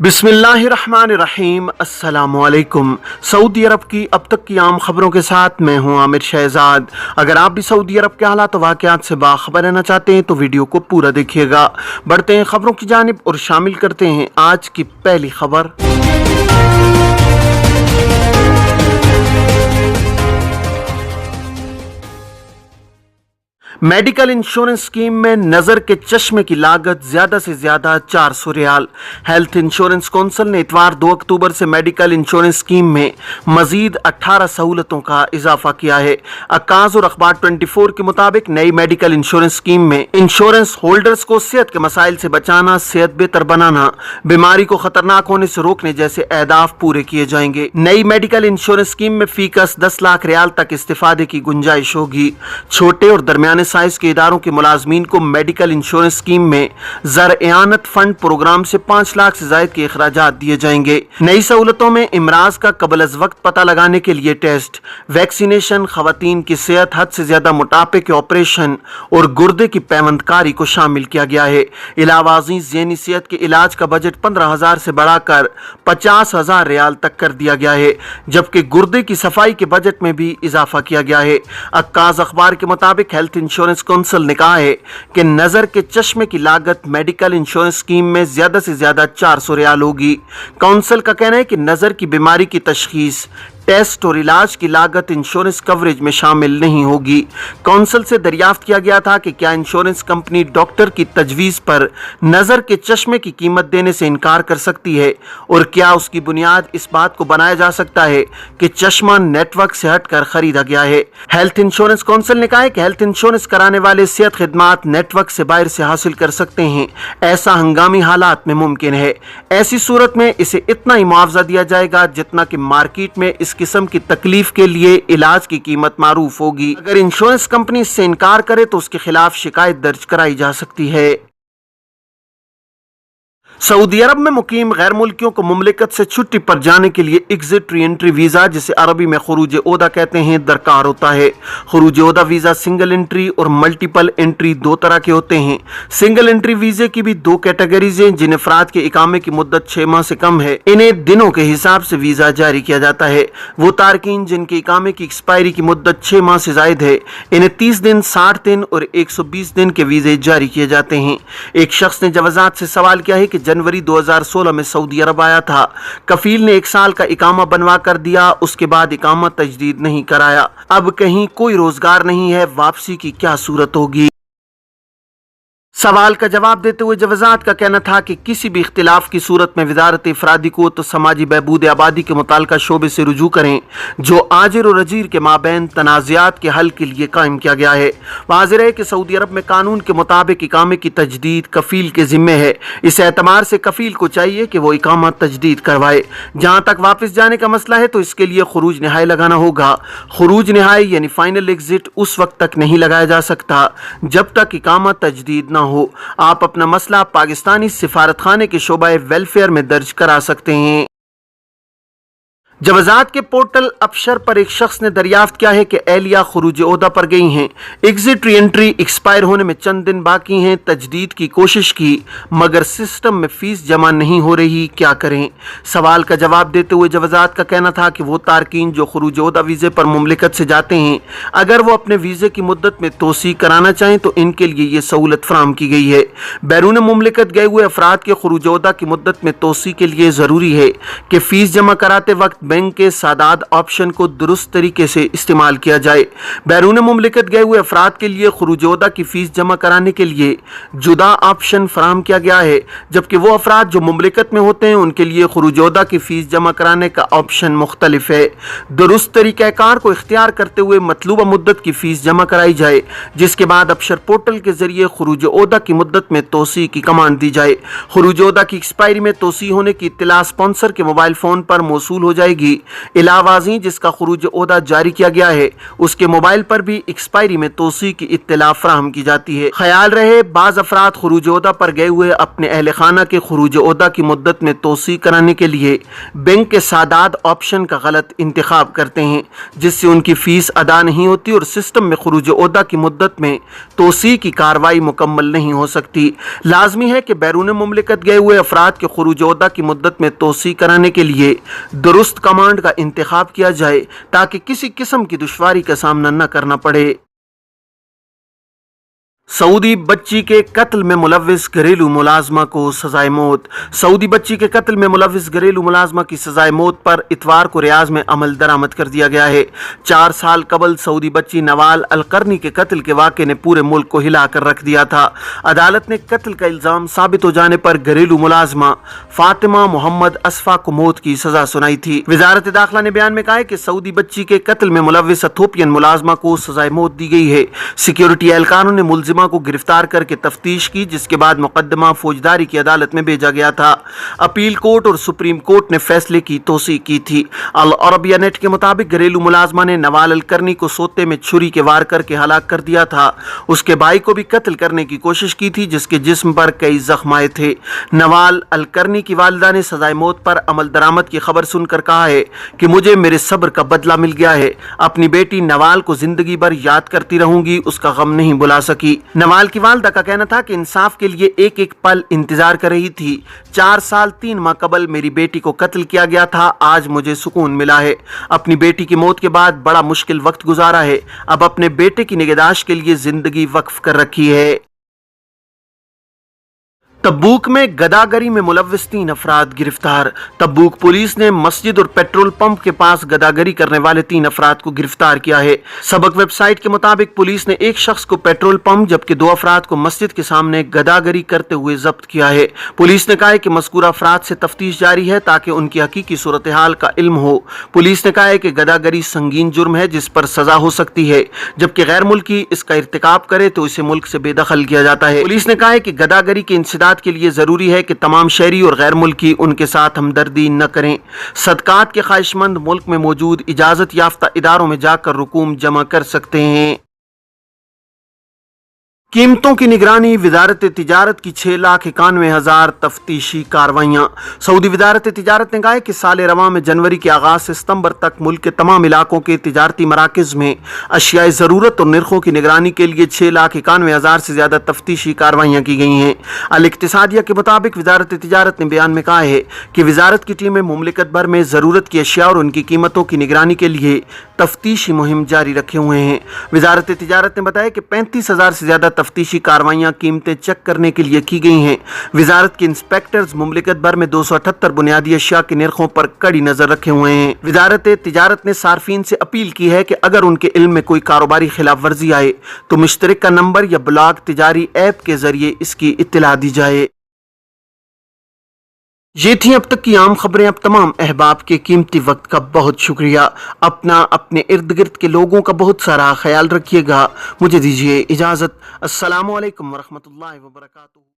बिस्मिल्लाहिर्रहमानिर्रहीम। अस्सलामुअलैकुम। सऊदी अरब की अब तक की आम खबरों के साथ मैं हूं आमिर शहजाद। अगर आप भी सऊदी अरब के हालात वाक़यात से बाखबर रहना चाहते हैं तो वीडियो को पूरा देखिएगा। बढ़ते हैं खबरों की जानिब और शामिल करते हैं आज की पहली खबर। मेडिकल इंश्योरेंस स्कीम में नजर के चश्मे की लागत ज्यादा से ज्यादा 400 रियाल। हेल्थ इंश्योरेंस कौंसिल ने इतवार 2 अक्टूबर से मेडिकल इंश्योरेंस स्कीम में मजीद 18 सहूलतों का इजाफा किया है। अक्काज और अखबार 24 के मुताबिक नई मेडिकल इंश्योरेंस स्कीम में इंश्योरेंस होल्डर्स को सेहत के मसाइल से बचाना, सेहत बेहतर बनाना, बीमारी को खतरनाक होने से रोकने जैसे अहदाफ पूरे किए जाएंगे। नई मेडिकल इंश्योरेंस स्कीम में फीकस 10 लाख रियाल तक इस्तेफादे की गुंजाइश होगी। छोटे और दरमियाने साइज के इदारों के मुलाजमीन को मेडिकल इंश्योरेंस स्कीम में ज़र-ए-आनत फंड प्रोग्राम से 5 लाख से ज्यादा के अखराजात दिए जाएंगे। नई सहूलतों में इमराज का कबल अज वक्त पता लगाने के लिए टेस्ट, वैक्सीनेशन, खवातीन की सेहत, हद से ज्यादा मोटापे के ऑपरेशन और गुर्दे की पैवंदकारी को शामिल किया गया है। इलावाजी ज़हनी सेहत के इलाज का बजट 15,000 से बढ़ाकर 50,000 रियाल तक कर दिया गया है, जबकि गुर्दे की सफाई के बजट में भी इजाफा किया गया है। अक्काज अखबार के मुताबिक हेल्थ इंश्योरेंस कौंसिल ने कहा है कि नजर के चश्मे की लागत मेडिकल इंश्योरेंस स्कीम में ज्यादा से ज्यादा 400 रियाल होगी। कौंसिल का कहना है कि नजर की बीमारी की तशखीस, टेस्ट और इलाज की लागत इंश्योरेंस कवरेज में शामिल नहीं होगी। कौंसिल से दरियाफ्त किया गया था कि क्या इंश्योरेंस कंपनी डॉक्टर की तजवीज़ पर नज़र के चश्मे की कीमत देने से इनकार कर सकती है और क्या उसकी बुनियाद इस बात को बनाया जा सकता है कि चश्मा नेटवर्क से हटकर खरीदा गया है। हेल्थ इंश्योरेंस कौंसिल ने कहा है कि हेल्थ इंश्योरेंस कराने वाले सेहत खिदमात नेटवर्क से बाहर से हासिल कर सकते हैं। ऐसा हंगामी हालात में मुमकिन है। ऐसी सूरत में इसे इतना ही मुआवजा दिया जाएगा जितना कि मार्केट में इस किस्म की तकलीफ के लिए इलाज की कीमत मारूफ होगी। अगर इंश्योरेंस कंपनी इससे इनकार करे तो उसके खिलाफ शिकायत दर्ज कराई जा सकती है। सऊदी अरब में मुकीम गैर मुल्कियों को मुमलिकत से छुट्टी पर जाने के लिए एग्जिट री एंट्री वीज़ा, जिसे अरबी में खुरूज ओदा कहते हैं, दरकार होता है। खुरूज ओदा वीज़ा सिंगल एंट्री और मल्टीपल एंट्री दो तरह के होते हैं। सिंगल एंट्री वीज़े की भी 2 कैटेगरीज हैं। जिन अफराद के इकामे की मुद्दत 6 माह से कम है, इन्हें दिनों के हिसाब से वीज़ा जारी किया जाता है। वो तारकीन जिनके इकामे की एक्सपायरी की मुद्दत 6 माह से जायद है, इन्हें 30 दिन, 60 दिन और 120 दिन के वीज़े जारी किए जाते हैं। एक शख्स ने जवाजात से सवाल किया है कि जनवरी 2016 में सऊदी अरब आया था, कफील ने 1 साल का इकामा बनवा कर दिया, उसके बाद इकामा तजदीद नहीं कराया, अब कहीं कोई रोजगार नहीं है, वापसी की क्या सूरत होगी। सवाल का जवाब देते हुए जवाजात का कहना था कि किसी भी इख्तिलाफ की सूरत में वजारत इफरादी को तो समाजी बहबूद आबादी के मुताल्लिका शोबे से रुजू करें, जो आजिर और अजीर के माबैन तनाज़ात के हल के लिए कायम किया गया है। वाज़ेह है कि सऊदी अरब में कानून के मुताबिक इकामे की तजदीद कफील के जिम्मे है। इस एतबार से कफील को चाहिए कि वो इकामा तजदीद करवाए। जहाँ तक वापस जाने का मसला है तो इसके लिए खुरूज निहाई लगाना होगा। खुरूज निहाई यानी फाइनल एग्जिट उस वक्त तक नहीं लगाया जा सकता जब तक इकामा तजदीद न हो। आप अपना मसला पाकिस्तानी सिफारत खाने के शोबा वेलफेयर में दर्ज करा सकते हैं। जवाजात के पोर्टल अबशर पर एक शख्स ने दरियाफ्त किया है कि एहलिया खुरूज ओहदा पर गई हैं। एग्जिट री एंट्री एक्सपायर होने में चंद दिन बाकी हैं। तजदीद की कोशिश की मगर सिस्टम में फीस जमा नहीं हो रही, क्या करें। सवाल का जवाब देते हुए जवाजात का कहना था कि वो तारकीन जो खुरूज ओहदा वीज़े पर मुमलिकत से जाते हैं, अगर वो अपने वीज़े की मुद्दत में तोसी कराना चाहें तो इनके लिए ये सहूलत फराम की गई है। बैरून मुमलिकत गए हुए अफराद के खुरूज ओहदा की मुद्दत में तोसी के लिए ज़रूरी है कि फ़ीस जमा कराते वक्त बैंक के सादात ऑप्शन को दुरुस्त तरीके से इस्तेमाल किया जाए। बैरून मुमलिकत गए हुए अफराद के लिए खुरूज ओहदा की फीस जमा कराने के लिए जुदा ऑप्शन फराम किया गया है, जबकि वो अफराद जो मुमलिकत में होते हैं उनके लिए खुरूज ओहदा की फीस जमा कराने का ऑप्शन मुख्तलिफ है। दुरुस्त तरीक़ाकार को इख्तियार करते हुए मतलूबा मुद्दत की फीस जमा कराई जाए, जिसके बाद अबशर पोर्टल के जरिए खुरूज ओहदा की मुद्दत में तोसी की कमांड दी जाए। खुरूज ओहदा की एक्सपायरी में तोसी होने की इत्तला स्पॉन्सर के मोबाइल फोन पर मौसूल हो जाएगी। گی۔ علاوہ جس کا خروج عہدہ جاری کیا گیا ہے اس کے موبائل پر بھی ایکسپائری میں توسیع کی اطلاع فراہم کی جاتی ہے۔ خیال رہے بعض افراد خروج عہدہ پر گئے ہوئے اپنے اہل خانہ کے خروج عہدہ کی مدت میں توسیع کرانے کے لیے بینک کے سادات آپشن کا غلط انتخاب کرتے ہیں، جس سے ان کی فیس ادا نہیں ہوتی اور سسٹم میں خروج عہدہ کی مدت میں توسیع کی کارروائی مکمل نہیں ہو سکتی۔ لازمی ہے کہ بیرون مملکت گئے ہوئے افراد کے خروج عہدہ کی مدت میں توسیع کرانے کے لیے درست کمانڈ کا انتخاب کیا جائے تاکہ کسی قسم کی دشواری کا سامنا نہ کرنا پڑے۔ سعودی بچی کے قتل میں ملوث گھریلو ملازمہ کو سزائے موت۔ سعودی بچی کے قتل میں ملوث گھریلو ملازمہ کی سزائے موت پر اتوار کو ریاض میں عمل درآمد کر دیا گیا ہے۔ 4 سال قبل سعودی بچی نوال القرنی کے قتل کے واقعے نے پورے ملک کو ہلا کر رکھ دیا تھا۔ عدالت نے قتل کا الزام ثابت ہو جانے پر گھریلو ملازمہ فاطمہ محمد اصفا کو موت کی سزا سنائی تھی۔ وزارت داخلہ نے بیان میں کہا ہے کہ سعودی بچی کے قتل میں ملوث ایتھوپین ملازمہ کو سزائے موت دی گئی ہے۔ سیکیورٹی اہلکاروں نے ملزمہ کو گرفتار کر کے تفتیش کی، جس کے بعد مقدمہ فوجداری کی عدالت میں بھیجا گیا تھا۔ اپیل کورٹ اور سپریم کورٹ نے فیصلے کی توثیق کی تھی۔ العربیہ نیٹ کے مطابق گھریلو ملازمہ نے نوال القرنی کو سوتے میں چھری کے وار کر کے ہلاک کر دیا تھا۔ اس کے بھائی کو بھی قتل کرنے کی کوشش کی تھی، جس کے جسم پر کئی زخم آئے تھے۔ نوال القرنی کی والدہ نے سزائے موت پر عمل درآمد کی خبر سن کر کہا ہے کہ مجھے میرے صبر کا بدلہ مل گیا ہے۔ اپنی بیٹی نوال کو زندگی بھر یاد کرتی رہوں گی، اس کا غم نہیں بھلا سکی۔ نوال کی والدہ کا کہنا تھا کہ انصاف کے لیے ایک ایک پل انتظار کر رہی تھی۔ 4 سال 3 ماہ قبل میری بیٹی کو قتل کیا گیا تھا، آج مجھے سکون ملا ہے۔ اپنی بیٹی کی موت کے بعد بڑا مشکل وقت گزارا ہے، اب اپنے بیٹے کی نگہداشت کے لیے زندگی وقف کر رکھی ہے۔ تبوک میں گداگری میں ملوث 3 افراد گرفتار۔ تبوک پولیس نے مسجد اور پیٹرول پمپ کے پاس گداگری کرنے والے 3 افراد کو گرفتار کیا ہے۔ سبق ویب سائٹ کے مطابق پولیس نے ایک شخص کو پیٹرول پمپ جبکہ 2 افراد کو مسجد کے سامنے گداگری کرتے ہوئے ضبط کیا ہے۔ پولیس نے کہا ہے کہ مذکورہ افراد سے تفتیش جاری ہے تاکہ ان کی حقیقی صورتحال کا علم ہو۔ پولیس نے کہا ہے کہ گداگری سنگین جرم ہے جس پر سزا ہو سکتی ہے، جبکہ غیر ملکی اس کا ارتکاب کرے تو اسے ملک سے بے دخل کیا جاتا ہے۔ پولیس نے کہا ہے کہ گداگری کے انسداد کے لیے ضروری ہے کہ تمام شہری اور غیر ملکی ان کے ساتھ ہمدردی نہ کریں۔ صدقات کے خواہش مند ملک میں موجود اجازت یافتہ اداروں میں جا کر رقوم جمع کر سکتے ہیں۔ قیمتوں کی نگرانی، وزارت تجارت کی 6,91,000 تفتیشی کارروائیاں۔ سعودی وزارت تجارت نے کہا ہے کہ سال رواں میں جنوری کے آغاز سے ستمبر تک ملک کے تمام علاقوں کے تجارتی مراکز میں اشیاء ضرورت اور نرخوں کی نگرانی کے لیے 6,91,000 سے زیادہ تفتیشی کارروائیاں کی گئی ہیں۔ الاقتصادیہ کے مطابق وزارت تجارت نے بیان میں کہا ہے کہ وزارت کی ٹیمیں مملکت بھر میں ضرورت کی اشیاء اور ان کی قیمتوں کی نگرانی کے لیے تفتیشی مہم جاری رکھے ہوئے ہیں۔ وزارت تجارت نے بتایا کہ 35,000 سے زیادہ تفتیشی کارروائیاں قیمتیں چیک کرنے کے لیے کی گئی ہیں۔ وزارت کے انسپیکٹرز مملکت بھر میں 278 بنیادی اشیاء کے نرخوں پر کڑی نظر رکھے ہوئے ہیں۔ وزارت تجارت نے صارفین سے اپیل کی ہے کہ اگر ان کے علم میں کوئی کاروباری خلاف ورزی آئے تو مشترکہ نمبر یا بلاگ تجاری ایپ کے ذریعے اس کی اطلاع دی جائے۔ یہ تھی اب تک کی عام خبریں۔ اب تمام احباب کے قیمتی وقت کا بہت شکریہ۔ اپنے ارد گرد کے لوگوں کا بہت سارا خیال رکھیے گا۔ مجھے دیجیے اجازت۔ السلام علیکم ورحمۃ اللہ وبرکاتہ۔